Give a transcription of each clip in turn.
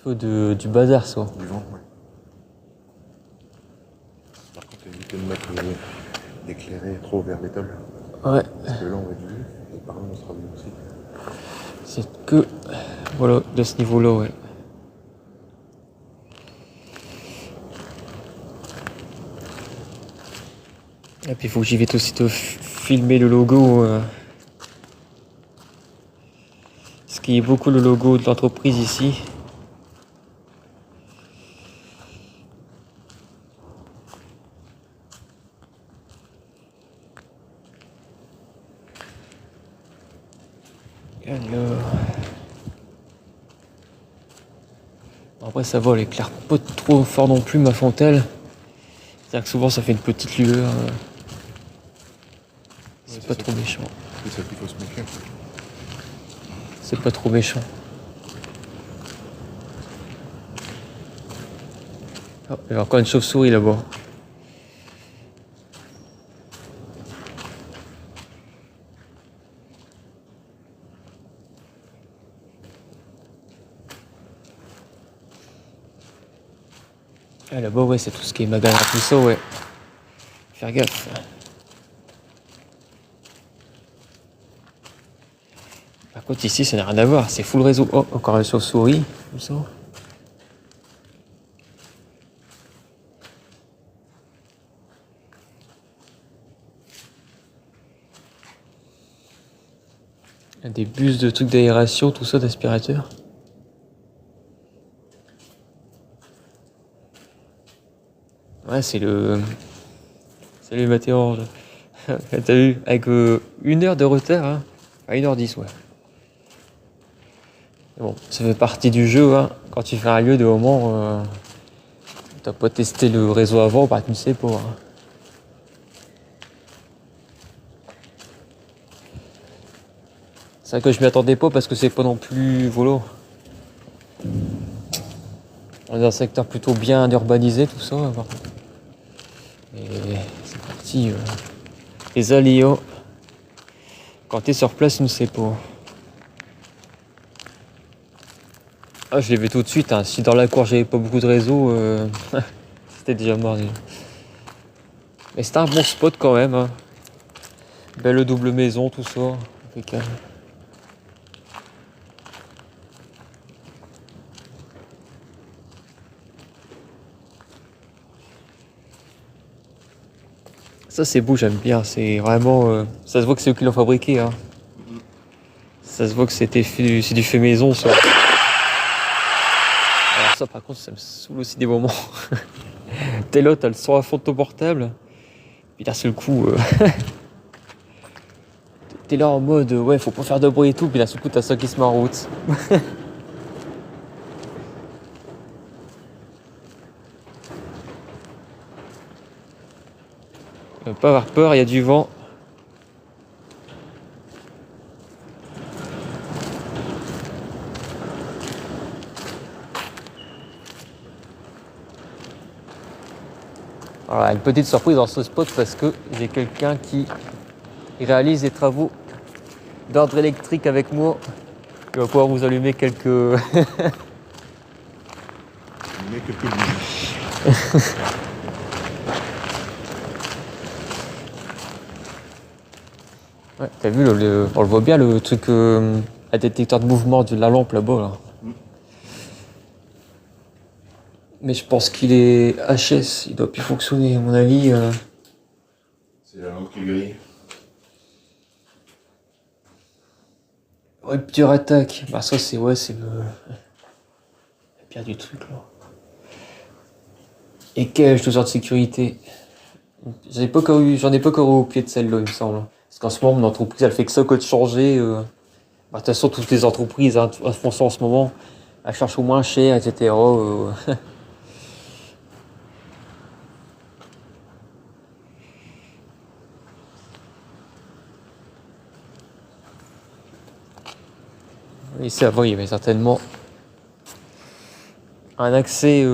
Faut du bazar, ça. Du vent, ouais. Par contre, éviter de mettre d'éclairer trop vers l'étable. Ouais. Parce que là, on va être vu, et par là, on sera vu aussi. C'est que... Voilà, de ce niveau-là, ouais. Et puis il faut que j'y vite aussi te filmer le logo. Ce qui est beaucoup le logo de l'entreprise ici. Alors... Après ça va, elle éclaire pas trop fort non plus ma fontelle. C'est-à-dire que souvent ça fait une petite lueur. C'est pas trop méchant. C'est ça qu'il faut se méfier. C'est pas trop méchant. Oh, il y a encore une chauve-souris là-bas. Ah, là-bas, ouais, c'est tout ce qui est magasin, tout ça, ouais. Faire gaffe. Par contre, ici, ça n'a rien à voir. C'est full réseau. Oh, encore une chauve-souris. Comme ça. Il y a des bus de trucs d'aération, tout ça, d'aspirateur. Ouais, c'est le... Salut Mathéange. T'as vu, avec 1 heure de retard, hein. À 1h10, ouais. Mais bon, ça fait partie du jeu, hein. Quand tu fais un lieu de moment, t'as pas testé le réseau avant, bah tu ne sais pas. Hein. C'est vrai que je m'y attendais pas parce que c'est pas non plus volo. On est dans un secteur plutôt bien urbanisé, tout ça. Et c'est parti. Les aléas. Quand t'es sur place, tu ne sais pas. Ah, je l'ai vu tout de suite. Hein. Si dans la cour j'avais pas beaucoup de réseau, c'était déjà mort. Déjà. Mais c'était un bon spot quand même. Hein. Belle double maison, tout ça. Impeccable. Ça c'est beau, j'aime bien. C'est vraiment. Ça se voit que c'est eux qui l'ont fabriqué. Hein. Ça se voit que c'est du fait maison. Ça. Alors ça par contre ça me saoule aussi des moments. T'es là, t'as le son à fond de ton portable. Puis d'un seul coup. T'es là en mode ouais faut pas faire de bruit et tout. Puis d'un seul coup t'as ça qui se met en route. Pas avoir peur, il y a du vent. Voilà, une petite surprise dans ce spot parce que j'ai quelqu'un qui réalise des travaux d'ordre électrique avec moi. Il va pouvoir vous allumer quelques... Mais quelques bougies. Ouais, t'as vu, on le voit bien le truc à détecteur de mouvement de la lampe là-bas. Là. Mais je pense qu'il est HS, il doit plus fonctionner à mon avis. C'est la lampe qui grille. Rupture attaque. Bah ça c'est c'est le pire du truc là. Et cache, tout genre de sécurité. J'en ai pas encore eu au pied de celle-là, il me semble. Parce qu'en ce moment, mon entreprise, elle fait que ça que de changer. De toute façon, toutes les entreprises font ça en ce moment. Elles cherchent au moins cher, etc. Ici, avant, il y avait certainement un accès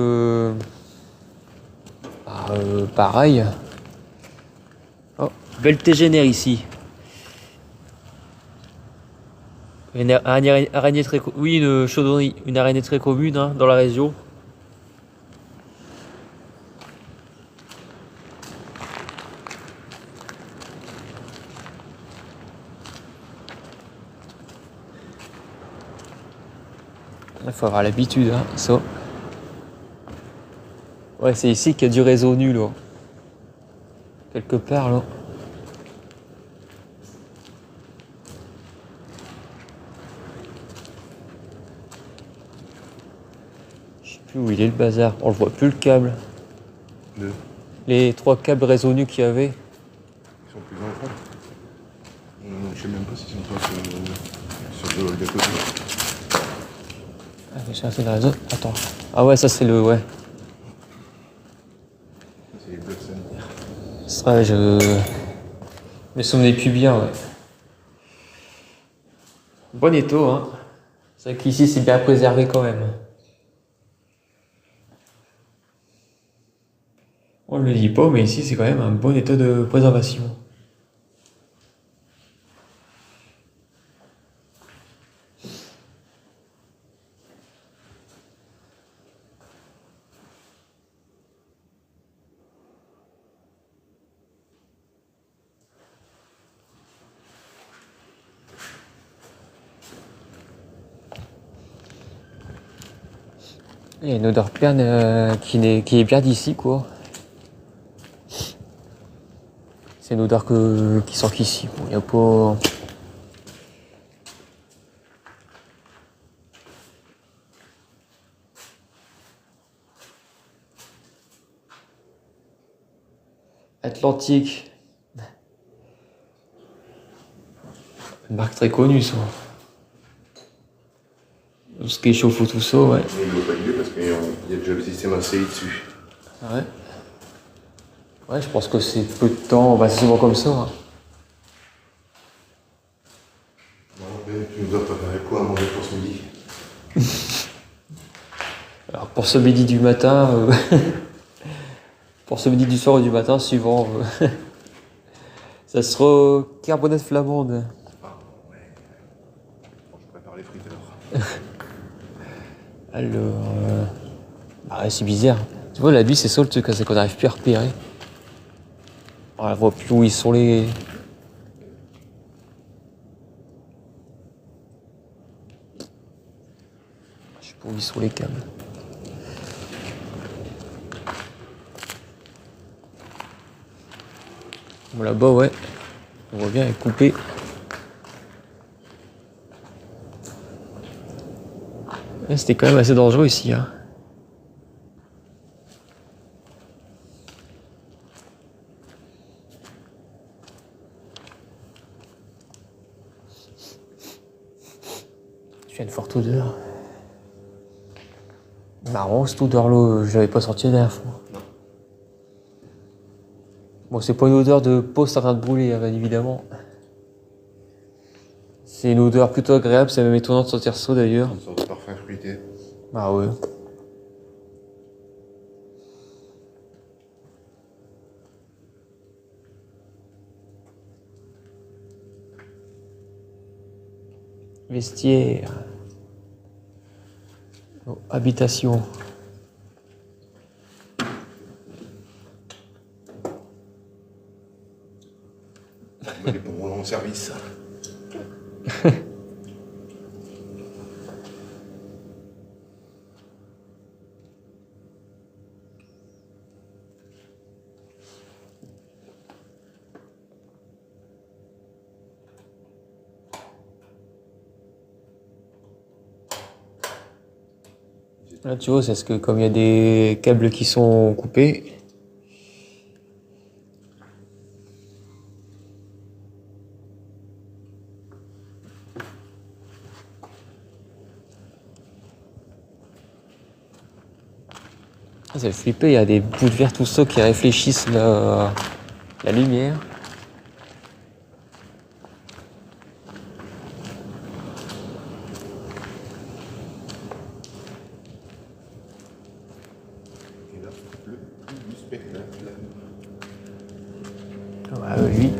pareil. Oh, belle tégénère ici. Araignée très oui, une chaudronnerie, une araignée très commune hein, dans la région. Il faut avoir l'habitude, hein, ça. Ouais, c'est ici qu'il y a du réseau nu, là. Quelque part, là. Je sais plus où il est le bazar. On le voit plus le câble. Deux. Les 3 câbles réseau nu qu'il y avait. Ils sont plus dans le fond. Je sais même pas s'ils sont pas sur le hall de côté. Ah, j'ai cherché le réseau. Attends. Ah ouais, ça c'est le. Ouais. C'est les blocs sanitaires. Ça, je me souvenais plus bien, ouais. Bon étau, hein. C'est vrai qu'ici c'est bien préservé quand même. On le dit pas, mais ici c'est quand même un bon état de préservation. Il y a une odeur bien qui est bien d'ici, quoi. C'est une odeur qui sort qu'ici. Bon, il n'y a pas. Atlantique. Une marque très connue, ça. Tout ce qui est chauffe-eau, tout ça, ouais. Mais il ne vaut pas mieux parce qu'il y a déjà le système ACI dessus. Ah ouais. Ouais, je pense que c'est peu de temps. Bah, c'est souvent comme ça. Hein. Bon, ben, tu nous as préparé quoi à manger pour ce midi? Alors, pour ce midi du matin. Pour ce midi du soir ou du matin, suivant. Ça sera carbonate flamande. Ah, ouais. Bon, je prépare les frites alors. Alors. Ah ouais, c'est bizarre. Tu vois, la nuit, c'est ça le truc, c'est qu'on n'arrive plus à repérer. On voit plus où ils sont les. Je sais pas où ils sont les câbles. Bon, là-bas, ouais. On voit bien, elle est coupée. Ouais, c'était quand même assez dangereux ici. Hein. Tu as une forte odeur. Marrant, cette odeur-là, je l'avais pas sorti la dernière fois. Non. Bon, c'est pas une odeur de poste en train de brûler, hein, bien évidemment. C'est une odeur plutôt agréable, c'est même étonnant de sentir ça d'ailleurs. Une sorte de parfum fruité. Ah ouais. Vestiaire. Oh, habitation. On est pour rendre service. Là, tu vois, c'est ce que comme il y a des câbles qui sont coupés. Ah, c'est flippé, il y a des bouts de verre tout ça qui réfléchissent la lumière. Et là, le plus du spectacle. Ah, lui,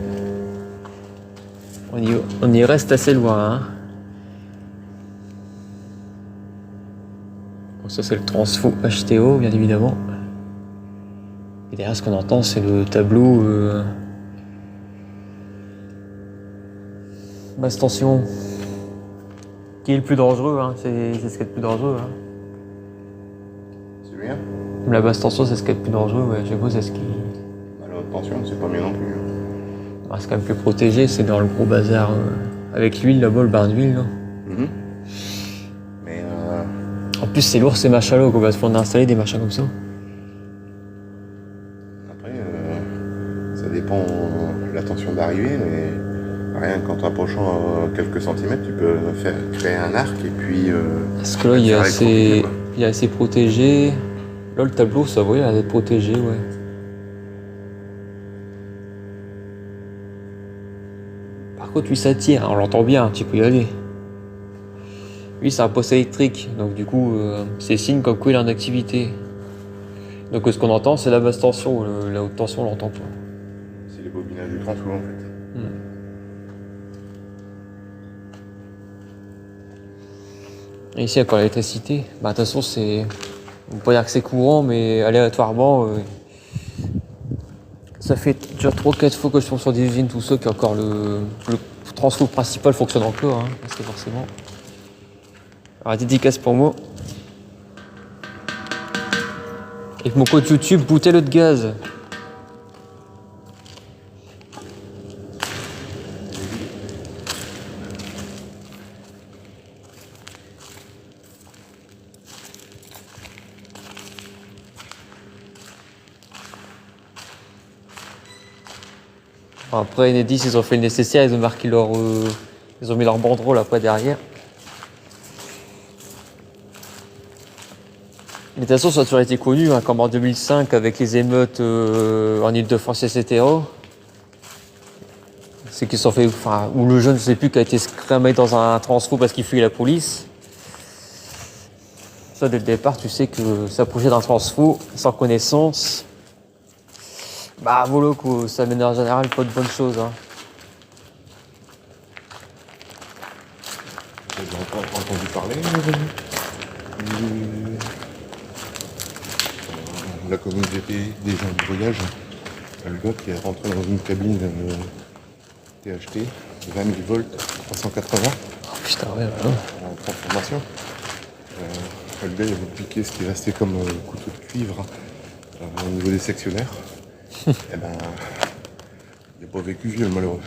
on y reste assez loin. Hein. Bon, ça c'est le transfo HTO bien évidemment. Et derrière ce qu'on entend c'est le tableau basse tension. Qui est le plus dangereux, hein. C'est ce qui est le plus dangereux. Hein. C'est bien. La basse tension c'est ce qui est le plus dangereux, ouais, je sais pas, c'est ce qui. Bah, la haute tension, c'est pas mieux non plus. Bah, c'est quand même plus protégé, c'est dans le gros bazar avec l'huile là-bas, le bain d'huile là. Mais En plus c'est lourd ces machins là, quoi, parce qu'on a installé des machins comme ça. après, ça dépend de la tension d'arrivée, mais rien qu'en t'approchant quelques centimètres, tu peux créer un arc et puis. Parce que là il ça va être compliqué, quoi. est assez protégé. Là le tableau ça va, il a l'air d'être protégé, ouais. Par contre lui ça tire, hein, on l'entend bien, tu peux y aller. Lui c'est un poste électrique, donc du coup c'est signe comme quoi il est en activité. Donc ce qu'on entend c'est la basse tension, la haute tension on l'entend pas. C'est les bobinages du transfo en fait. Et ici encore l'électricité, bah de toute façon c'est. On peut pas dire que c'est courant, mais aléatoirement. Ça fait déjà 3-4 fois que je tombe sur des usines, tout ça, qui encore le transfo principal fonctionne encore, hein, parce que forcément. Alors dédicace pour moi. Avec mon code YouTube, bouteille de gaz. Après Enedis, ils ont fait le nécessaire, ils ont marqué leur. Ils ont mis leur banderole après derrière. Mais de toute façon, ça a toujours été connu, hein, comme en 2005 avec les émeutes en Ile-de-France, etc. C'est qu'ils sont fait. Enfin, ou le jeune, je sais plus, qui a été cramé dans un transfo parce qu'il fuyait la police. Ça, dès le départ, tu sais que s'approcher d'un transfo sans connaissance, bah voilà quoi, ça mène en général pas de bonnes choses. Hein. J'ai entendu parler de la communauté des gens du voyage. Le gars qui est rentré dans une cabine THT, 20 000 volts, 380 Oh putain, ouais, voilà. en transformation. Le gars il avait piqué ce qui restait comme couteau de cuivre au niveau des sectionnaires. Et ben, il n'a pas vécu vieux, le malheureux.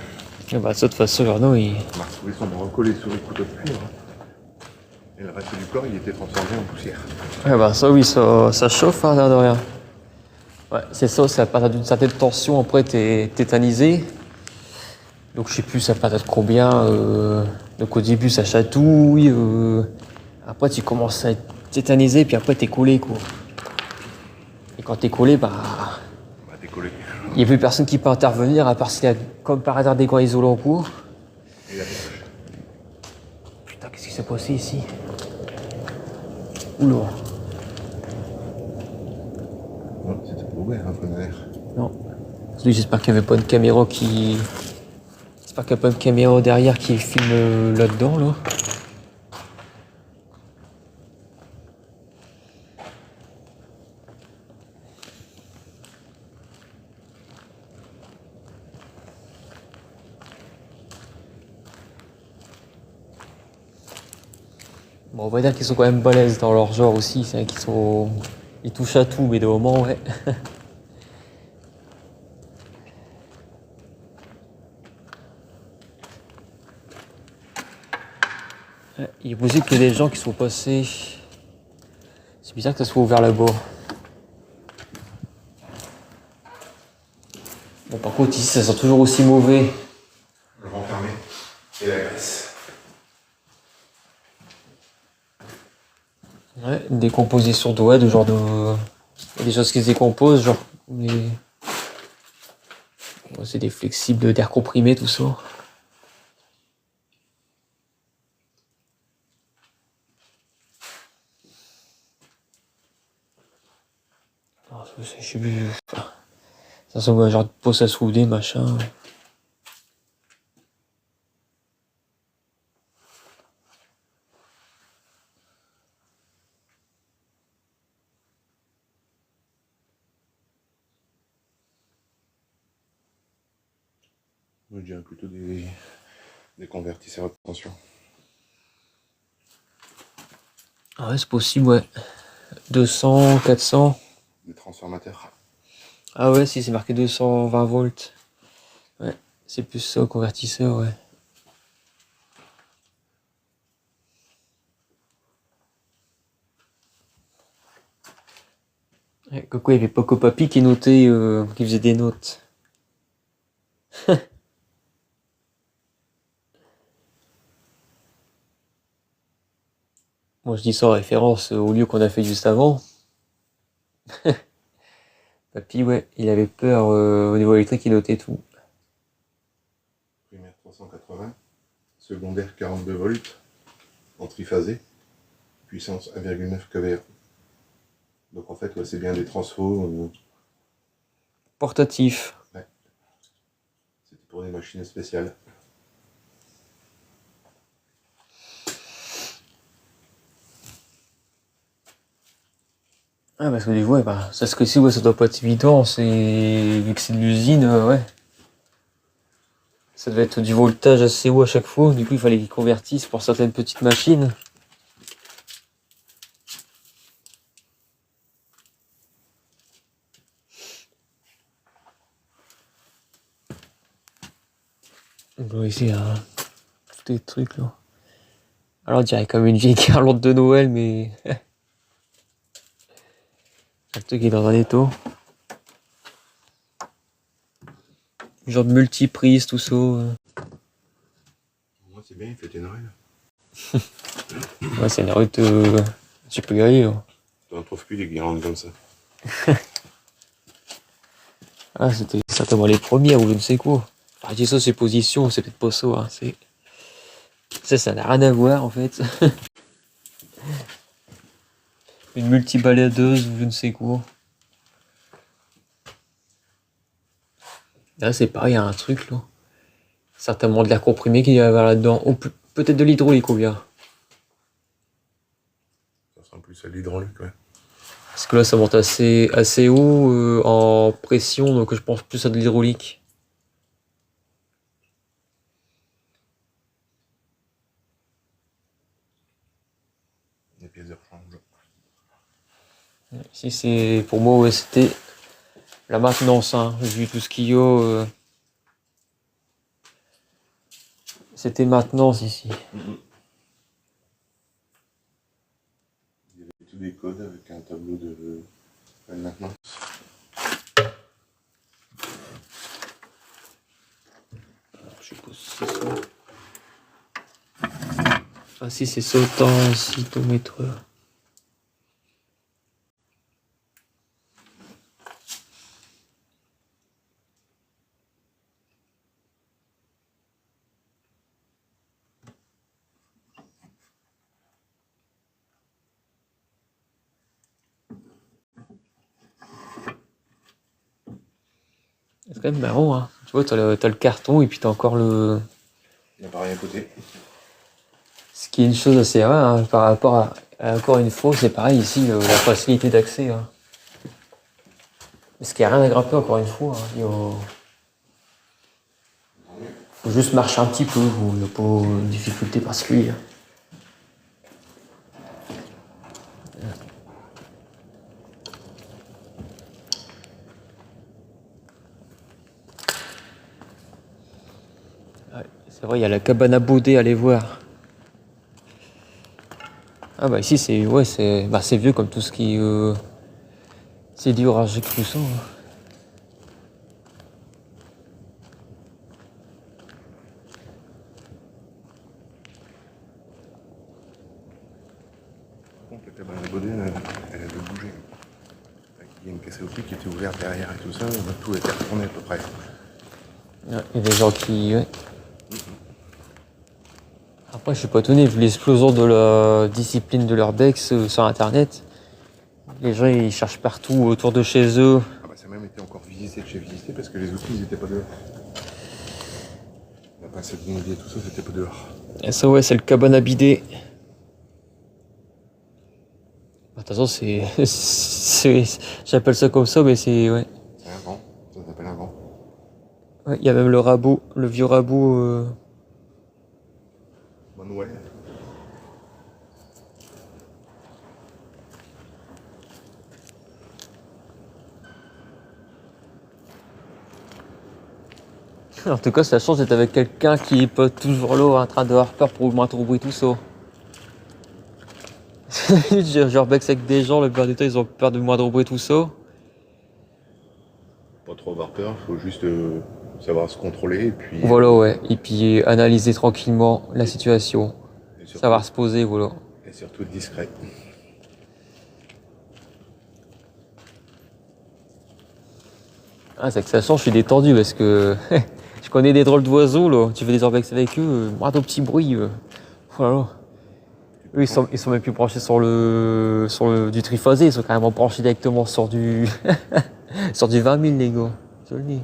Et bah ça, de toute façon, Arnaud, il. On a retrouvé son bras collé sur le couteau de cuivre. Et le reste du corps, il était transformé en poussière. Ouais, bah ça, oui, ça chauffe, hein, l'air de rien. Ouais, c'est ça, c'est à partir d'une certaine tension, après, t'es tétanisé. Donc, je sais plus, ça part de combien. Donc, au début, ça chatouille. Après, tu commences à être tétanisé, puis après, t'es collé, quoi. Et quand t'es collé, bah. Bah, décollé. Il n'y a plus personne qui peut intervenir, à part s'il y a, comme par hasard, des gants isolants en cours. Et la poche. Putain, qu'est-ce qui s'est passé ici? Oula. Non, c'était pas ouvert, un frein à air. Non. J'espère qu'il n'y avait pas une caméra qui. J'espère qu'il n'y a pas une caméra derrière qui filme là-dedans, là. Bon, on va dire qu'ils sont quand même balèzes dans leur genre aussi, c'est qu'ils sont. Ils touchent à tout, mais de moment, ouais. Ouais, il est possible qu'il y ait des gens qui sont passés. C'est bizarre que ça soit ouvert là-bas. Bon, par contre, ici, ça sent toujours aussi mauvais. Le vent fermé. Et la graisse. Ouais, une décomposition de ouais, de genre de. Il y a des choses qui se décomposent, genre. Ouais, c'est des flexibles d'air comprimé, tout ça. Non, je sais plus. Ça sent genre de peau à souder, machin. Moi, je dirais plutôt des convertisseurs à tension. Ah ouais, c'est possible, ouais. 200, 400. Des transformateurs. Ah ouais, si c'est marqué 220 volts. Ouais, c'est plus ça, convertisseur, ouais. Ouais, comme quoi, il y avait Poco Papy qui notait, qui faisait des notes. Moi, je dis ça en référence au lieu qu'on a fait juste avant. Papy, ouais, il avait peur au niveau électrique, il notait tout. Primaire 380. Secondaire 42 volts. En triphasé. Puissance 1,9 kVA. Donc en fait, ouais, c'est bien des transfos. Portatif. Ouais. C'était pour des machines spéciales. Ah, parce que du coup, ouais, bah, ça, ce que si, ouais, ça doit pas être évident, c'est, vu que c'est de l'usine, ouais. Ça devait être du voltage assez haut à chaque fois, du coup, il fallait qu'ils convertissent pour certaines petites machines. Donc, là, ici, hein, tous les trucs, là. Alors, on dirait comme une vieille guirlande de Noël, mais. Le truc est dans un étau. Genre de multiprise, tout ça. Moi, c'est bien, il fêtait Noël. Ouais, c'est une route. Tu peux y aller, là. Tu n'en trouves plus des guirlandes comme ça. Ah, c'était certainement les premières ou je ne sais quoi. Ah, je dis ça, c'est position, c'est peut-être pas ça, hein. Ça n'a rien à voir, en fait. Une multibaladeuse ou je ne sais quoi. Là, c'est pareil, il y a un truc, là. Certainement de l'air comprimé qu'il y avait là-dedans. Ou peut-être de l'hydraulique, ou bien. Ça ressemble plus à l'hydraulique, ouais. Parce que là, ça monte assez haut en pression, donc je pense plus à de l'hydraulique. Des pièces de rechange. Ici, c'est pour moi, ouais, c'était la maintenance, hein. Vu tout ce qu'il y a. C'était maintenance ici. Il y avait tous des codes avec un tableau de maintenance. Je sais pas si c'est ça. Ah si, c'est sautant, cytomètre. C'est quand même marrant, hein. Tu vois, t'as le carton et puis t'as encore le... Il n'y a pas rien à côté. Ce qui est une chose assez rare, hein, par rapport encore une fois, c'est pareil ici, la facilité d'accès, hein. Ce qui a rien à grimper encore une fois, hein. Faut juste marcher un petit peu, il n'y a pas de difficulté particulière. Ouais, c'est vrai, il y a la cabane à Baudet, allez voir. Ah bah ici c'est ouais c'est vieux comme tout ce qui c'est du orage tout ça, hein. Par contre, la cabane à Baudet, elle a dû bouger. Il y a une caisse au pied qui était ouverte derrière et tout ça, tout était retourné à peu près. Ouais, il y a des gens qui ouais. Après je suis pas étonné vu l'explosion de la discipline de leur Dex sur internet. Les gens ils cherchent partout autour de chez eux. Ah bah ça a même été encore visité de chez visité parce que les outils ils étaient pas dehors. La pincette de et tout ça c'était pas dehors. Et ça ouais c'est le cabane à bidet. De toute façon j'appelle ça comme ça mais c'est ouais. C'est un vent, ça s'appelle un vent. Ouais, il y a même le rabot, le vieux rabot. Manuel. En tout cas, ça change d'être avec quelqu'un qui est pas toujours là en train d'avoir peur pour le moindre bruit tout ça. Genre bex avec des gens, le plupart du temps, ils ont peur du moindre bruit tout ça. Pas trop avoir peur, faut juste savoir se contrôler et puis. Voilà, ouais. Et puis analyser tranquillement la situation. Et surtout, Savoir se poser, voilà. et surtout être discret. Ah, c'est que ça change, je suis détendu parce que je connais des drôles d'oiseaux, là. Tu fais des urbex avec eux, moindre petit bruit. Voilà. Eux, ils sont même plus branchés du triphasé, ils sont carrément branchés directement sur du, sur du 20 000, les gars. Je le dis.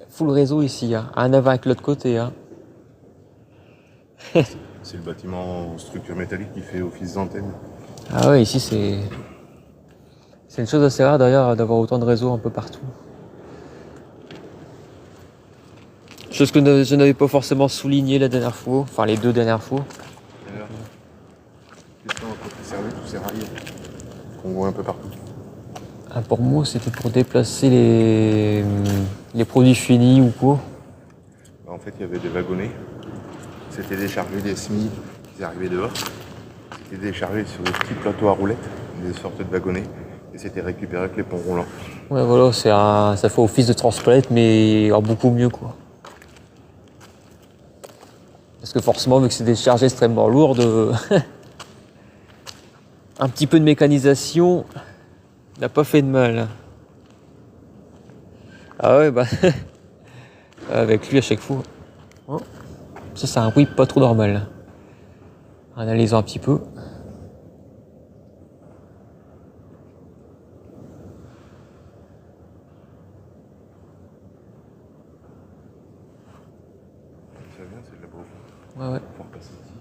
Full réseau ici, hein. Rien à voir avec l'autre côté, hein. C'est le bâtiment en structure métallique qui fait office d'antenne. Ah ouais, ici c'est une chose assez rare d'ailleurs d'avoir autant de réseaux un peu partout. Chose que je n'avais pas forcément souligné la dernière fois, enfin les 2 dernières fois. D'ailleurs, qu'est-ce qu'on va conserver tous ces rails qu'on voit un peu partout. Ah, pour moi, c'était pour déplacer les produits finis ou quoi. Bah, en fait, il y avait des wagonnets. C'était déchargé des semis qui arrivaient dehors. C'était déchargé sur des petits plateaux à roulettes, des sortes de wagonnets. Et c'était récupéré avec les ponts roulants. Ouais, voilà, ça fait office de transpalette, mais en beaucoup mieux, quoi. Parce que forcément, vu que c'est des charges extrêmement lourdes, un petit peu de mécanisation n'a pas fait de mal. Ah ouais, bah, avec lui à chaque fois. Oh. Ça, c'est un bruit pas trop normal. Analysons un petit peu. Ça vient, c'est de la bouffe. Ouais, ouais. Faut repasser ici.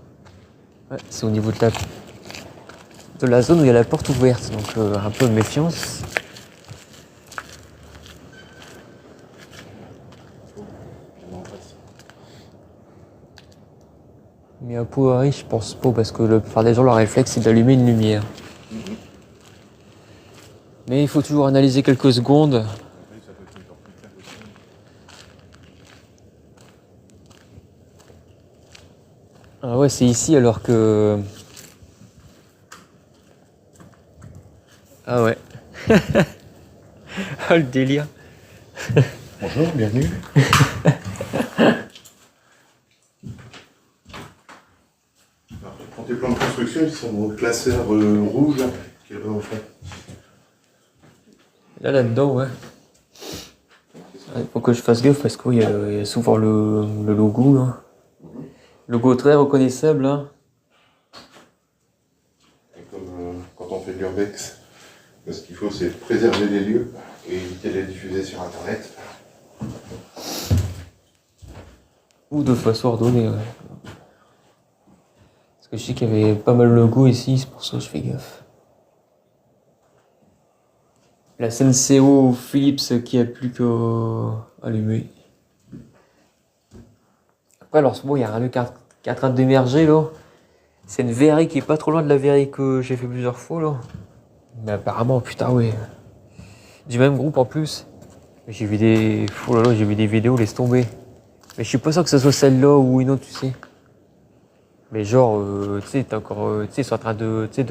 Ouais, c'est au niveau de la zone où il y a la porte ouverte, donc un peu de méfiance. On en passe. Mais à Pouhari, je pense pas, parce que la plupart des gens, leur réflexe, c'est d'allumer une lumière. Mais il faut toujours analyser quelques secondes. Après, ça peut être une porte plus claire aussi. Ah ouais, c'est ici alors que... Ah ouais. Ah le délire. Bonjour, bienvenue. Alors, tu prends tes plans de construction, ils sont dans le classeur rouge là, qui est là au fond. Là-dedans, ouais. Il faut que je fasse gaffe parce qu'il y a souvent le logo, là. Logo très reconnaissable, hein. Et comme quand on fait de l'urbex, ce qu'il faut c'est préserver les lieux et éviter de les diffuser sur internet. Ou de façon ordonnée, ouais. Parce que je sais qu'il y avait pas mal de logos ici, c'est pour ça que je fais gaffe. La Senseo Philips qui a plus qu'à allumer. Après, alors, bon, il y a un lieu qui est en train d'émerger, là. C'est une verrie qui est pas trop loin de la verrie que j'ai fait plusieurs fois, là. Mais apparemment, putain, ouais. Du même groupe en plus. J'ai vu des... Oh là là, j'ai vu des vidéos, laisse tomber. Mais je suis pas sûr que ce soit celle-là ou une autre, tu sais. Mais genre, tu sais, t'es encore... tu sais, ils sont en train de petit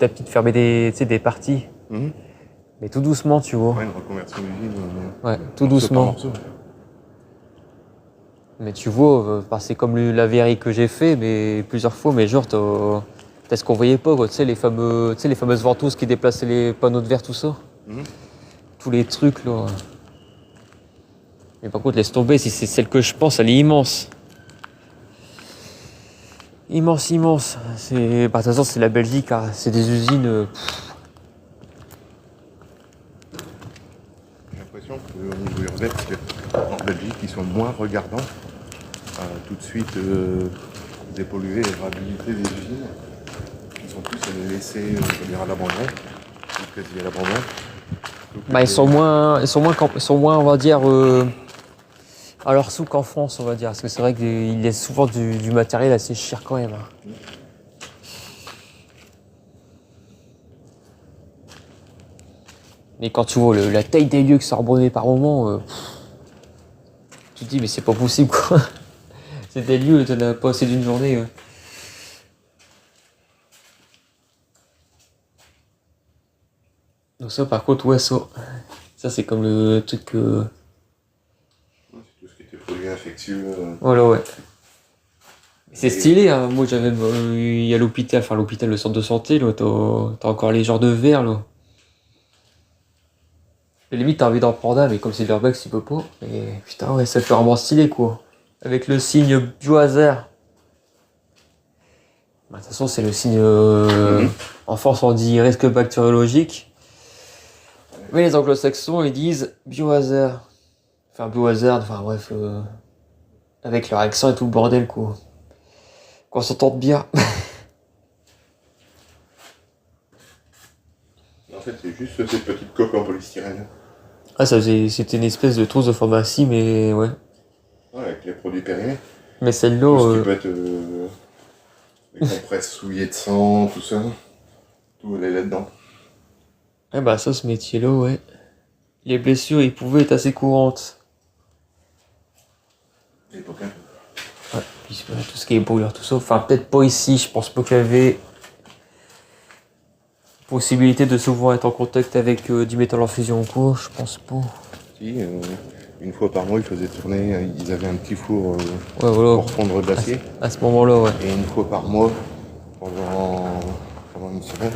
à petit de fermer des parties. Mais tout doucement, tu vois. Ouais, une reconversion d'usine. Ouais, tout morceau par doucement. morceau. Mais tu vois, c'est comme la verrie que j'ai fait, mais plusieurs fois, mais genre, t'as ce qu'on voyait pas, quoi. Tu sais, les fameuses ventouses qui déplaçaient les panneaux de verre, tout ça. Tous les trucs, là. Mais par contre, laisse tomber, si c'est celle que je pense, elle est immense. Immense, immense. De toute façon, c'est la Belgique, hein. C'est des usines. J'ai l'impression qu'au niveau urbain, en Belgique, ils sont moins regardants à tout de suite dépolluer et réhabiliter les usines. Ils sont plus à les laisser à l'abandon, ou quasi à l'abandon. Bah, ils sont moins, on va dire, à leur sous qu'en France, on va dire. Parce que c'est vrai qu'ils laissent souvent du matériel assez cher quand même, hein. Mais quand tu vois la taille des lieux que ça rebondait par moment, tu te dis, mais c'est pas possible, quoi. C'est des lieux, t'en as pas assez d'une journée. Donc ça, par contre, ouais, ça c'est comme le truc que... C'est tout ce qui était produit infectieux. Voilà, ouais. C'est stylé, hein. Moi j'avais il y a l'hôpital, le centre de santé, là, t'as encore les genres de verre, là. Et limite t'as envie d'en prendre un, mais comme c'est de l'urbex, tu peux pas. Mais putain, ouais, ça fait vraiment stylé, quoi. Avec le signe biohazard. Bah, de toute façon, c'est le signe... En France, on dit risque bactériologique. Mais les anglo-saxons, ils disent biohazard. Enfin, biohazard, enfin bref... avec leur accent et tout le bordel, quoi. Qu'on s'entende bien. En fait, c'est juste cette petite coque en polystyrène. Ah, c'était une espèce de trousse de pharmacie, mais ouais. Ouais, avec les produits périmés. Mais celle-là... Tout ce qui peut être les compresses souillées de sang, tout ça. Tout est là-dedans. Ah bah ça, ce métier-là, ouais. Les blessures, ils pouvaient être assez courantes. À l'époque, hein. Ouais, puis tout ce qui est brûlure, tout ça. Enfin, peut-être pas ici, je pense pas qu'il y avait possibilité de souvent être en contact avec du métal en fusion en cours, je pense pas. Si, une fois par mois, ils faisaient tourner, ils avaient un petit four Ouais, voilà. pour fondre de l'acier. À ce moment-là, ouais. Et une fois par mois, pendant une semaine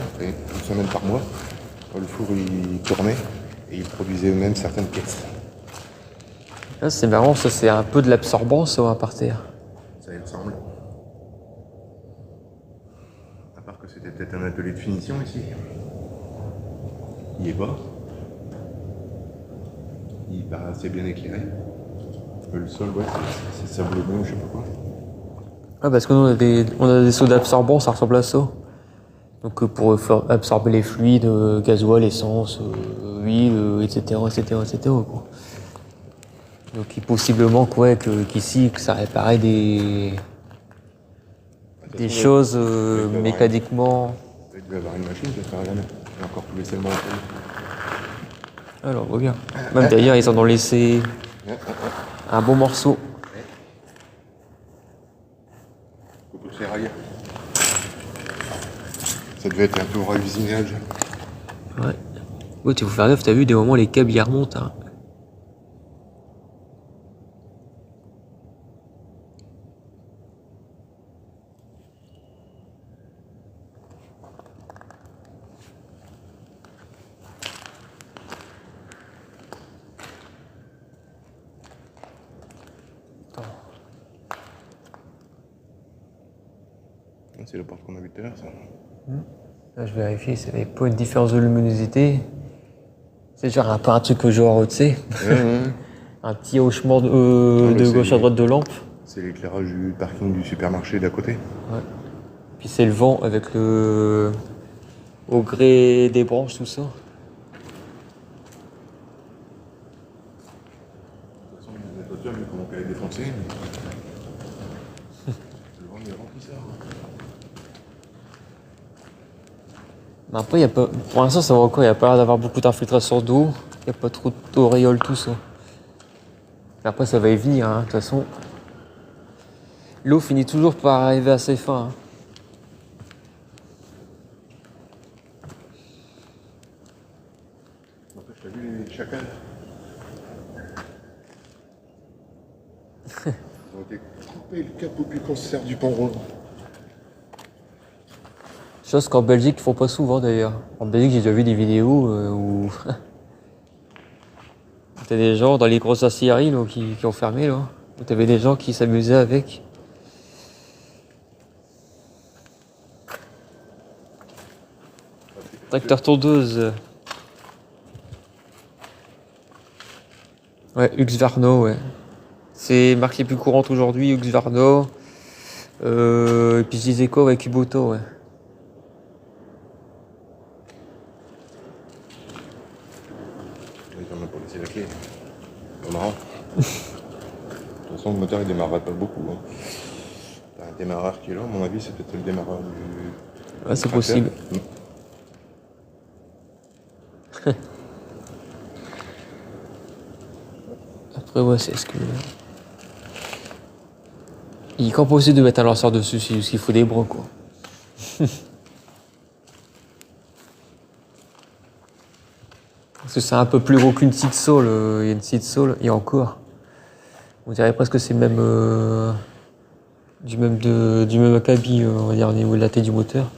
par mois, le four il tournait et ils produisaient eux-mêmes certaines pièces. Là, c'est marrant, ça, c'est un peu de l'absorbant, ça, à par terre. Ça y ressemble. À part que c'était peut-être un atelier de finition ici. Il y est pas. Il paraît assez bien éclairé. Le sol, ouais, c'est sablonneux, je sais pas quoi. Ah, parce que nous, on a des seaux d'absorbant, ça ressemble à ça. Donc, pour faire absorber les fluides, gasoil, essence, huile, etc., etc., etc., quoi. Donc, possiblement, ouais, qu'ici, que ça réparait des choses mécaniquement. Il devait y avoir une machine qui va faire rien. Il y a encore tout laissé le montant. Alors, regarde. Même d'ailleurs, ils en ont laissé un bon morceau. Copeau de ferraille. Ça devait être un tour à usinage. Ouais. Ouais, tu faut faire gaffe, t'as vu, des moments, les câbles, ils remontent, hein. C'est le porte qu'on a vu tout à l'heure, ça. Là, je vérifie, s'il n'y avait pas une différence de luminosité. C'est genre un peu un truc genre, tu sais, un petit hochement de gauche à droite de lampe. C'est l'éclairage du parking du supermarché d'à côté. Ouais. Puis c'est le vent avec le... au gré des branches, tout ça. De toute façon, la toiture, vu comment elle est défoncée. Le vent, il est rempli ça. Mais après, y a pas... pour l'instant, ça va encore, il n'y a pas l'air d'avoir beaucoup d'infiltration d'eau. Il n'y a pas trop d'auréoles, tout ça. Mais après, ça va y venir, hein, de toute façon. L'eau finit toujours par arriver à ses fins, hein. Après, je t'ai vu les chacals. Ils ont été coupés le capot puis qu'on se sert du pont roulant. Chose qu'en Belgique, ils font pas souvent d'ailleurs. En Belgique, j'ai déjà vu des vidéos où T'as des gens dans les grosses aciéries là, qui ont fermé là. Où t'avais des gens qui s'amusaient avec. Tracteur tondeuse. Ouais, Husqvarna, ouais. C'est marque les plus courantes aujourd'hui, Husqvarna. Et puis je disais quoi, ouais, Kubota, ouais. Ils en ont pas laissé la clé. C'est marrant. De toute façon, le moteur il démarrerait pas beaucoup. Hein. T'as un démarreur qui est là, à mon avis, c'est peut-être le démarreur du. Ouais, c'est tracteur. possible. Après, ouais, c'est ce que. Il est quand possible de mettre un lanceur dessus, c'est juste qu'il faut des bras, quoi. Parce que c'est un peu plus gros qu'une petite saule. Il y a une petite saule, et encore. On dirait presque que c'est même. Du même acabit, on va dire, au niveau de la tête du moteur.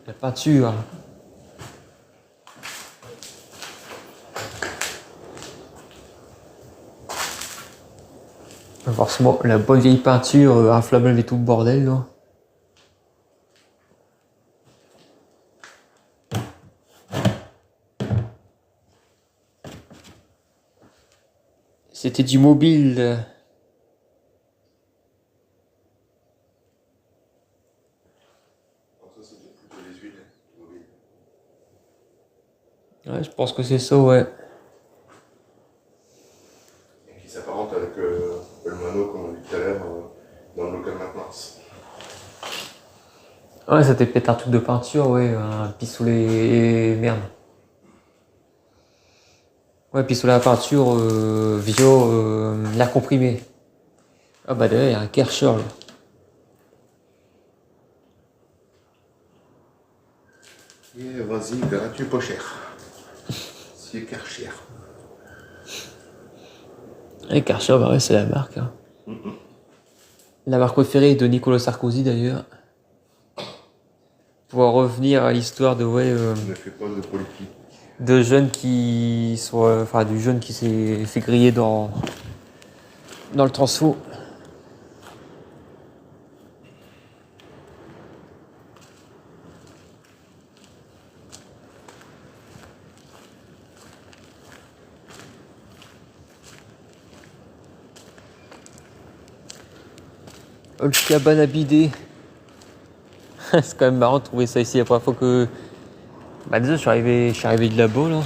La peinture. Forcément, la bonne vieille peinture inflammable et tout le bordel, là. C'était du mobile. Ouais, je pense que c'est ça, ouais. Et qui s'apparente avec le mono, comme on dit tout à l'heure, dans le local maintenance. Ouais, c'était peut-être un truc de peinture, ouais, un pistolet. Merde. Ouais, pistolet à peinture via l'air comprimé. Ah bah d'ailleurs, il y a un Kershaw, là. Et vas-y, verras-tu pas cher. C'est Karcher. Et Kershaw, bah ouais, c'est la marque. Hein. La marque préférée de Nicolas Sarkozy, d'ailleurs. Pour revenir à l'histoire de, ouais, Ne fais pas de politique. de jeunes qui sont. Enfin, du jeune qui s'est fait griller dans le transfo. Le cabane à bidet. C'est quand même marrant de trouver ça ici la première fois que. Bah déjà je suis arrivé de là-bas là.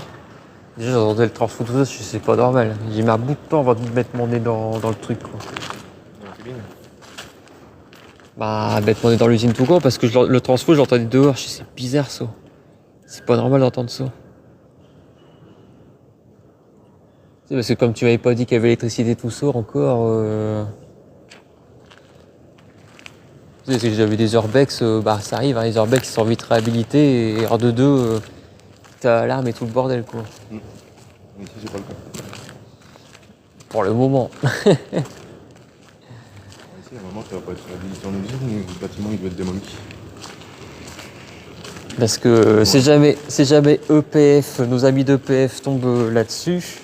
Déjà j'entendais le transfo tout ça, c'est pas normal. J'ai mis un bout de temps avant de mettre mon nez dans le truc quoi. Bah mettre mon nez dans l'usine tout court parce que le transfo je l'entendais dehors, c'est bizarre ça. C'est pas normal d'entendre ça. C'est parce que comme tu m'avais pas dit qu'il y avait l'électricité tout ça encore. Tu sais, c'est que j'avais des urbex, bah ça arrive, hein, les urbex ils sont vite réhabilités et hors de deux, t'as l'alarme et tout le bordel quoi. Ici, c'est pas le cas. Pour le moment. Ici, à un moment, ça va pas être réhabilité en usine, le bâtiment il doit être démoli. Parce que c'est jamais EPF, nos amis d'EPF tombent là-dessus,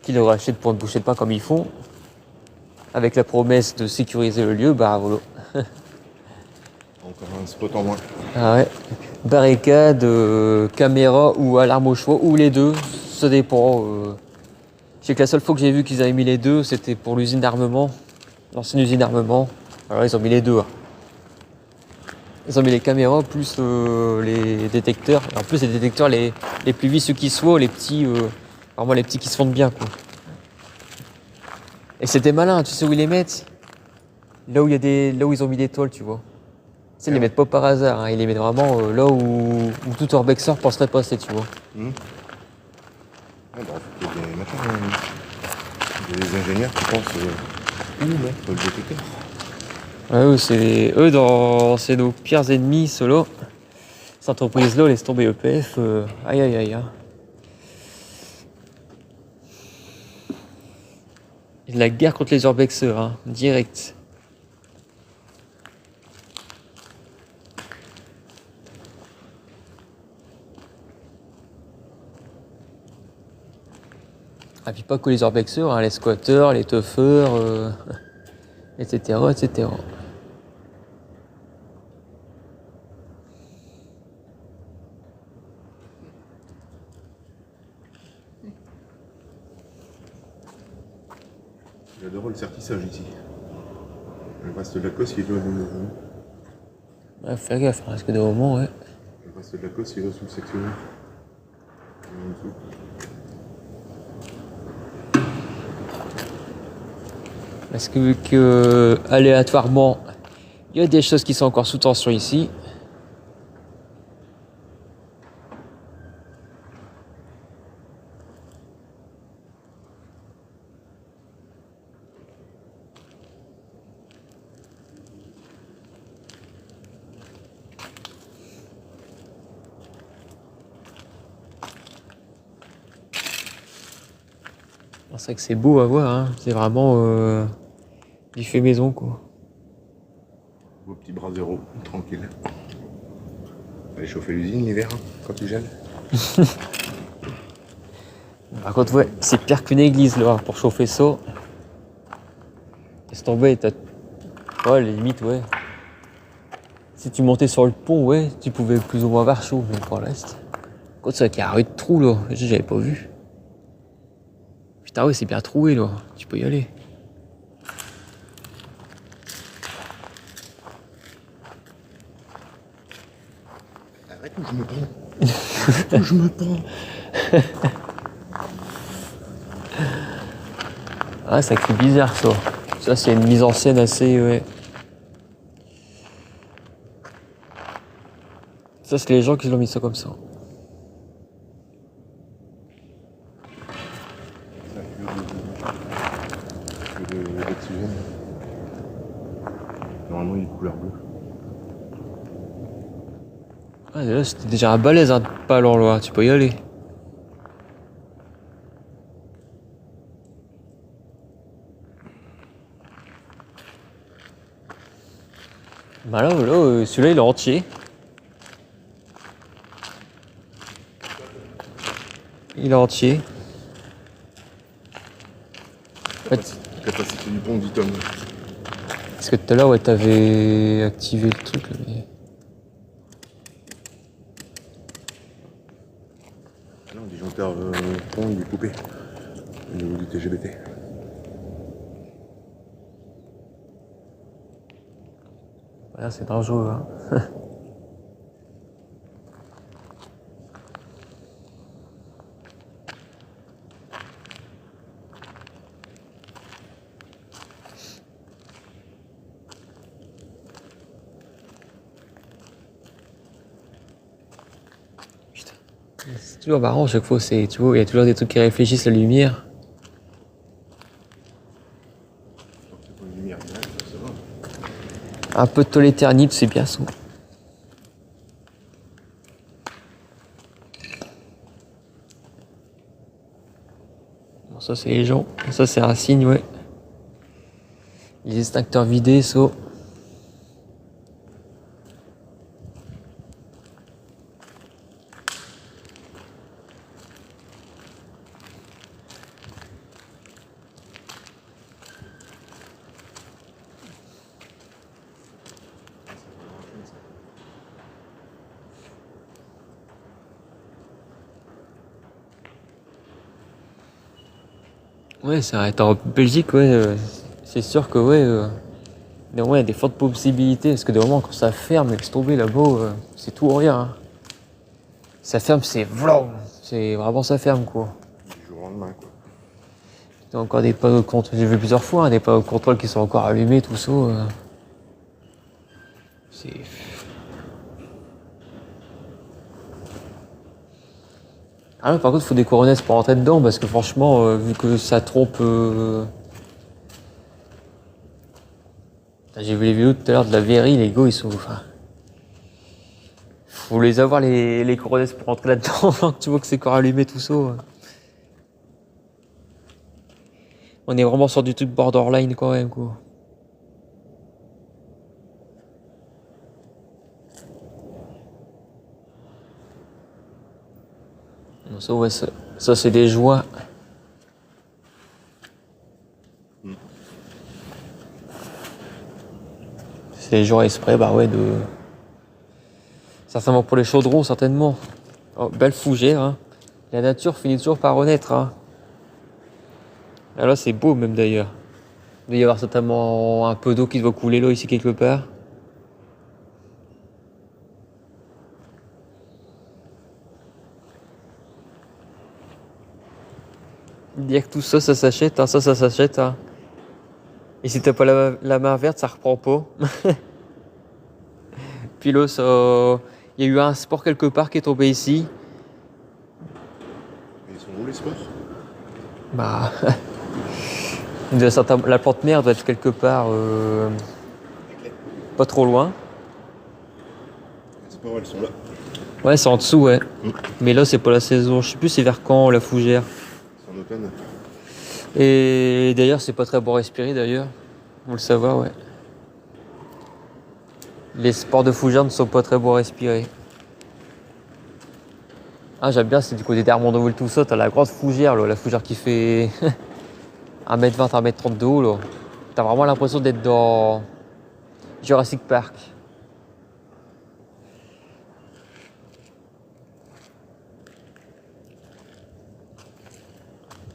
qu'ils le rachètent pour ne boucher de pain comme ils font, avec la promesse de sécuriser le lieu, bah voilà. Encore un spot en moins. Ah ouais. Barricade, caméra ou alarme au choix, ou les deux, ça dépend. Je sais que la seule fois que j'ai vu qu'ils avaient mis les deux, c'était pour l'usine d'armement, l'ancienne usine d'armement. Alors ils ont mis les deux. Hein. Ils ont mis les caméras plus les détecteurs. Et en plus les détecteurs les plus vicieux qui soient, les petits, vraiment les petits qui se fondent bien quoi. Et c'était malin, tu sais où ils les mettent? Là où ils ont mis des tôles, tu vois. Tu sais, ils les mettent pas par hasard, hein. Ils les mettent vraiment là où tout urbexeur penserait passer, tu vois. Ah bah, il y a des machins, il y a des ingénieurs qui pensent où mettre le détecteur. Ouais, c'est nos pires ennemis, ceux-là. Cette entreprise-là, laisse tomber EPF. Aïe aïe aïe. Hein. La guerre contre les urbexeurs, hein, direct. Ah, puis pas que les urbexeurs, hein, les squatteurs, les toughers, etc., etc. J'adore le certissage ici. Le reste de la cosse, il va Ouais, fais gaffe, hein, parce que de moment, ouais. le reste de la cosse, il va sous le sectionnaire. En dessous. Parce que vu que aléatoirement, il y a des choses qui sont encore sous tension ici. C'est vrai que c'est beau à voir, hein. C'est vraiment du fait maison, quoi. Vos petits bras zéro, tranquille. Allez chauffer l'usine l'hiver, hein, quand tu gèles. Par contre, ouais, c'est pire qu'une église, là, pour chauffer ça. Laisse tomber, t'as... Ouais, les limites, ouais. Si tu montais sur le pont, ouais, tu pouvais plus ou moins avoir chaud, mais pour le reste... Quand c'est vrai qu'il y a un rude de trou, là. J'avais pas vu. Putain, ouais, c'est bien troué, là. Tu peux y aller. Arrête ou je me prends. Arrête ou je me prends. Ah, ça crie bizarre, ça. Ça, c'est une mise en scène assez, ouais. Ça, c'est les gens qui l'ont mis ça comme ça. D'oxygène. Normalement, il est couleur bleue. Ah, là, c'était déjà un balèze, hein, pas alors là. Tu peux y aller. Bah là, celui-là, il est entier. Il est entier. En fait, Capacité du pont 10 tonnes. parce que tout à l'heure, ouais, t'avais activé le truc, là, mais... Ah non, le disjoncteur pont, il est coupé. Au niveau du TGBT. Voilà, c'est dangereux, hein. Putain. C'est toujours marrant, chaque fois, c'est, tu vois, il y a toujours des trucs qui réfléchissent la lumière. C'est pas une lumière directe, ça va. Un peu de toléternite, c'est bien ça. Bon, ça, c'est les gens. Ça, c'est un signe, ouais. Les extincteurs vidés, ça. Ouais, ça arrête en Belgique, ouais. C'est sûr que, ouais. Mais ouais, il y a des fortes possibilités. Parce que des moments, quand ça ferme, laisse tomber là-bas, c'est tout ou rien, hein. Ça ferme, c'est vlom. C'est vraiment ça ferme, quoi. Du jour au lendemain, quoi. T'as encore des panneaux de contrôle. J'ai vu plusieurs fois, hein, des panneaux de contrôle qui sont encore allumés, tout ça. C'est. Ah non, par contre, il faut des couronnettes pour rentrer dedans, parce que franchement, vu que ça trompe. J'ai vu les vidéos tout à l'heure de la Véry, les gars, ils sont. Enfin, faut les avoir, les couronnettes pour rentrer là-dedans, tu vois que c'est encore allumé, tout ça. On est vraiment sur du truc borderline quand même, quoi. Ça, ouais, ça c'est des joies. les gens exprès, bah ouais, de... Certainement pour les chaudrons, certainement. Oh, belle fougère, hein. La nature finit toujours par renaître, hein. Ah là, c'est beau même d'ailleurs. Il doit y avoir certainement un peu d'eau qui doit couler là, ici quelque part. Dire que tout ça, ça s'achète, hein, ça s'achète, hein. Et si t'as pas la main verte, ça reprend pas. Puis là, ça... Il y a eu un sport quelque part qui est tombé ici. Ils sont où les sports? Bah... La plante mère doit être quelque part... pas trop loin. Les sports, elles sont là. Ouais, c'est en dessous, ouais. Mais là, c'est pas la saison. Je sais plus c'est vers quand, la fougère. C'est en automne. Et d'ailleurs, c'est pas très bon à respirer, d'ailleurs. Vous le savez, ouais. Les spores de fougère ne sont pas très beaux à respirer. Ah, j'aime bien, c'est du côté d'Armandoville, tout ça. T'as la grande fougère, là. La fougère qui fait 1m20, 1m30 de haut, là. T'as vraiment l'impression d'être dans Jurassic Park.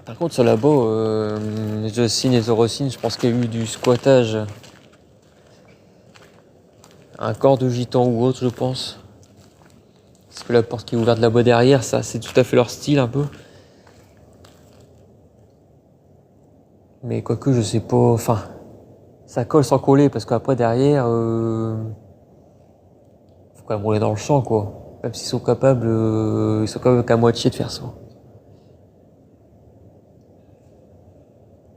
Par contre, sur là-bas, les Eocènes et les Orocines, je pense qu'il y a eu du squattage. Un corps de gitan ou autre, je pense. Parce que la porte qui est ouverte là-bas derrière, ça, c'est tout à fait leur style, un peu. Mais quoique, je sais pas... Enfin, ça colle sans coller, parce qu'après, derrière... faut quand même rouler dans le champ, quoi. Même s'ils sont capables... ils sont quand même qu'à moitié de faire ça.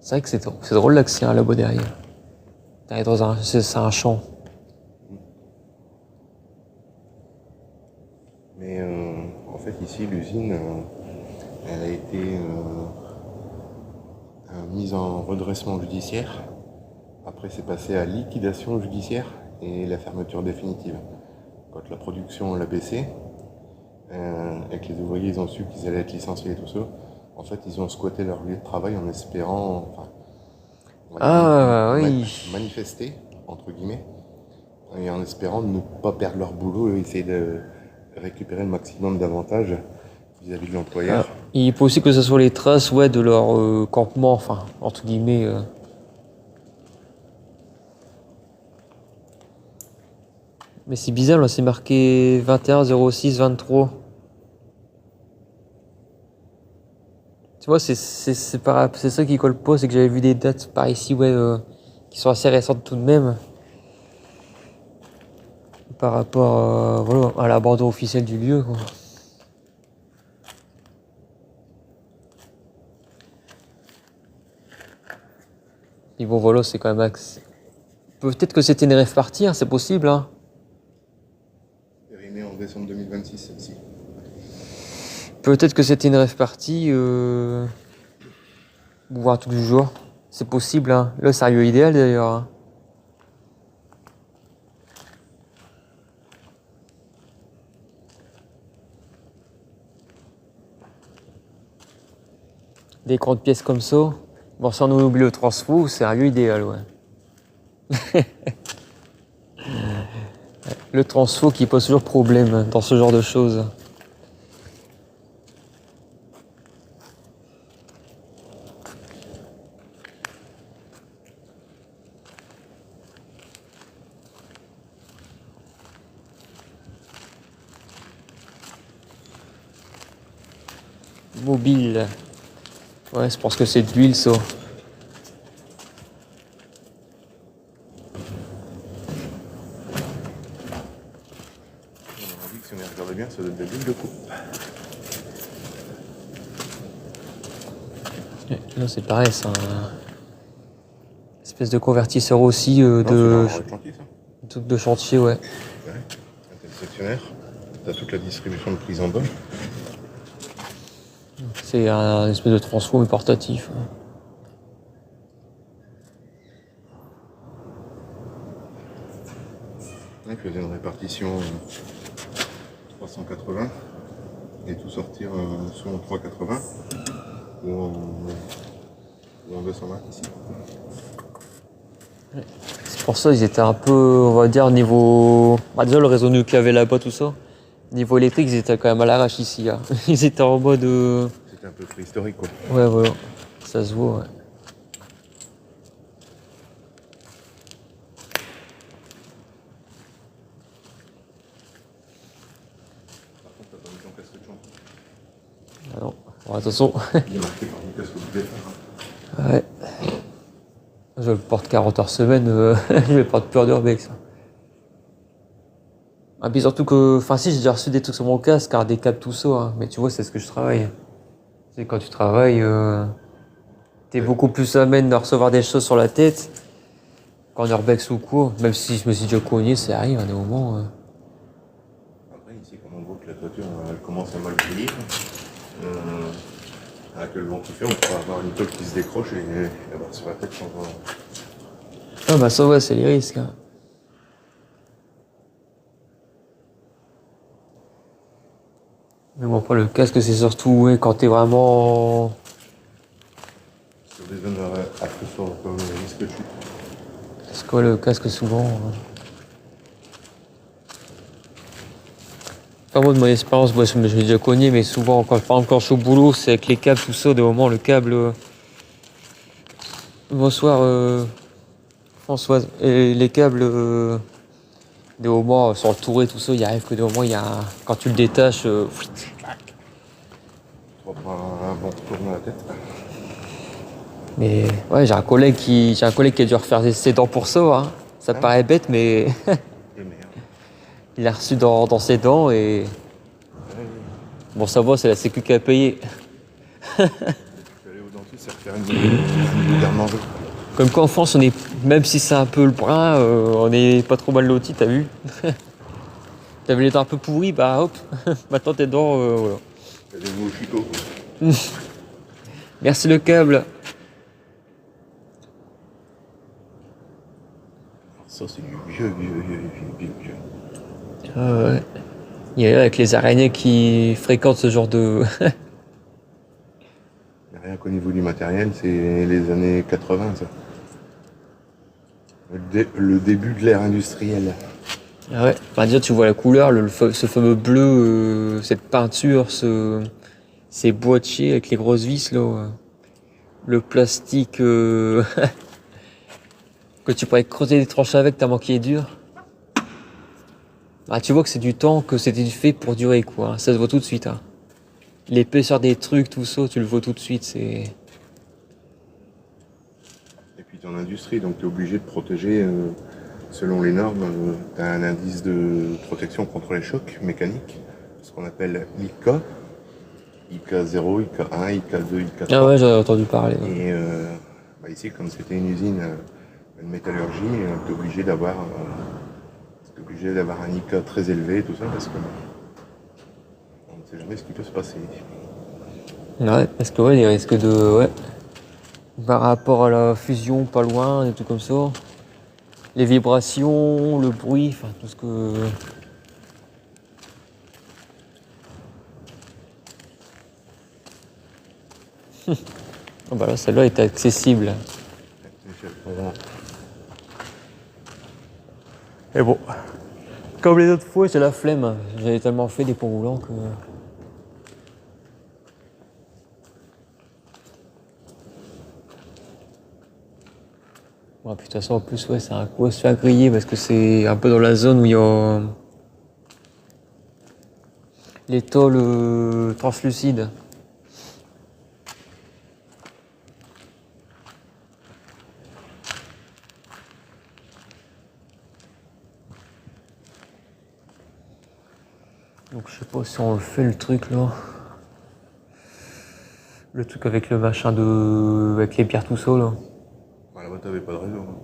C'est vrai que c'est drôle l'accès hein, là-bas derrière. T'arrives dans un... C'est un champ. Mais en fait, ici, l'usine, elle a été mise en redressement judiciaire. Après, c'est passé à liquidation judiciaire et la fermeture définitive. Quand la production l'a baissé, et que les ouvriers ils ont su qu'ils allaient être licenciés et tout ça, en fait, ils ont squatté leur lieu de travail en espérant, enfin, manifester, entre guillemets, et en espérant ne pas perdre leur boulot et essayer de récupérer le maximum d'avantages vis-à-vis de l'employeur. Il peut aussi que ce soit les traces ouais, de leur campement, enfin, entre guillemets. Mais c'est bizarre, là, c'est marqué 21 06 23. Tu vois, c'est ça qui colle pas, c'est que j'avais vu des dates par ici, ouais, qui sont assez récentes tout de même. Par rapport voilà, à l'abandon officiel du lieu, quoi. Et bon, voilà, c'est quand même... Peut-être que c'était une rêve partie, hein, c'est possible, hein. Périmée en décembre 2026, celle-ci. Peut-être que c'était une rêve partie, ou un truc du genre. C'est possible, hein. Là, c'est un lieu idéal, d'ailleurs, hein. Des grandes pièces comme ça. Bon, si on oublie le transfo, c'est un lieu idéal, ouais. Le transfo qui pose toujours problème dans ce genre de choses. Mobile. Ouais, je pense que c'est de l'huile, ça. On a dit que si on les regardait bien, ça donne de l'huile de coupe. Là, c'est pareil, c'est un espèce de convertisseur aussi Non, c'est dans le chantier, ça. truc de chantier, ouais. Ouais. Là, t'as le sectionnaire, t'as toute la distribution de prise en bas. C'est un espèce de transfo mais portatif. Il faisait une répartition 380 et tout sortir soit en 380 ou en 220 ici. pour ça, ils étaient un peu, on va dire, niveau... Bah, déjà, le réseau nu qu'il y avait là-bas, tout ça. Niveau électrique, ils étaient quand même à l'arrache ici. Hein. Ils étaient en mode... C'était un peu préhistorique, quoi. Ouais, voilà. Ça se voit, ouais. Par contre, t'as pas mis ton casque de chambre. Ah non. Bon, attention. Il est marqué par mon casque obligatoire. Ouais. Je le porte 40 heures semaine, je vais pas de peur d'urbex. Ah, puis surtout que, enfin si, j'ai déjà reçu des trucs sur mon casque, car des câbles, tout ça, hein. Mais tu vois, c'est ce que je travaille. Tu sais, quand tu travailles, t'es beaucoup plus amène à recevoir des choses sur la tête qu'en urbex ou quoi. Même si je me suis déjà cogné, ça arrive à des moments. Après, ici, comme on voit que la toiture elle commence à mal vieillir, avec le vent qui fait, on pourra avoir une tôle qui se décroche et avoir sur la tête sans voir. Ah bah ça ouais, c'est les risques. Hein. Mais bon, après le casque, c'est surtout ouais, quand t'es vraiment... Sur des zones à feu fort comme le risque de chute. C'est quoi le casque souvent Enfin, moi, de mon expérience, moi, je l'ai déjà cogné, mais souvent, quand, par exemple, quand je suis au boulot, c'est avec les câbles, tout ça, des moments, le câble... Bonsoir, Françoise. Et les câbles, des moments, sur le touré, tout ça, il arrive que des moments, il y a quand tu le détaches... Tu vas prendre un bon retour dans la tête. Mais ouais, j'ai un collègue qui a dû refaire ses dents pour ça. Hein. Ça paraît bête, mais Et merde. il l'a reçu dans ses dents et... Bon, ça va, c'est la sécu qui a payé. Je suis allé au dentiste et refaire une garde-manger. Comme quoi en France, on est, même si c'est un peu le brin, on est pas trop mal loti, t'as vu. T'avais les dents un peu pourries, bah hop, maintenant tes dents, voilà. Il y a des mots chicots. Merci le câble. Ça, c'est du vieux. Ah ouais. Il y a avec les araignées qui fréquentent ce genre de... Il n'y a rien qu'au niveau du matériel, c'est les années 80, ça. Le début de l'ère industrielle. Ah ouais, enfin, déjà tu vois la couleur, ce fameux bleu, cette peinture, ces boîtiers avec les grosses vis là, le plastique que tu pourrais creuser des tranches avec tellement qu'il est dur. Ah, tu vois que c'est du temps, que c'était fait pour durer quoi, ça se voit tout de suite. Hein. L'épaisseur des trucs, tout ça, tu le vois tout de suite, c'est... Et puis tu es en industrie, donc tu es obligé de protéger, selon les normes, tu as un indice de protection contre les chocs mécaniques, ce qu'on appelle ICA. ICA 0, ICA 1, ICA 2, ICA 3. Ah ouais, j'avais entendu parler. Ouais. Et ici, comme c'était une usine de métallurgie, tu es obligé d'avoir un ICA très élevé, tout ça, parce que on ne sait jamais ce qui peut se passer. Ouais, parce que ouais, les risques de... Ouais. Par rapport à la fusion, pas loin, des trucs comme ça. Les vibrations, le bruit, enfin tout ce que... Oh bah là, celle-là était accessible. Et bon, comme les autres fois, j'ai la flemme. J'avais tellement fait des ponts roulants que... Ouais, puis de toute façon, en plus, ouais, c'est un coup à se faire griller parce que c'est un peu dans la zone où il y a les tôles translucides. Donc je sais pas si on le fait le truc là. Le truc avec le machin de... avec les pierres tout ça là. Bah, là-bas, t'avais pas de réseau. Hein.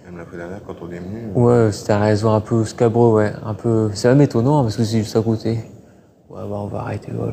Même la fois dernière, quand on est venu. Ouais, c'était un réseau un peu scabreux, ouais. Un peu... C'est même étonnant hein, parce que c'est juste à côté. Ouais, bah on va arrêter là.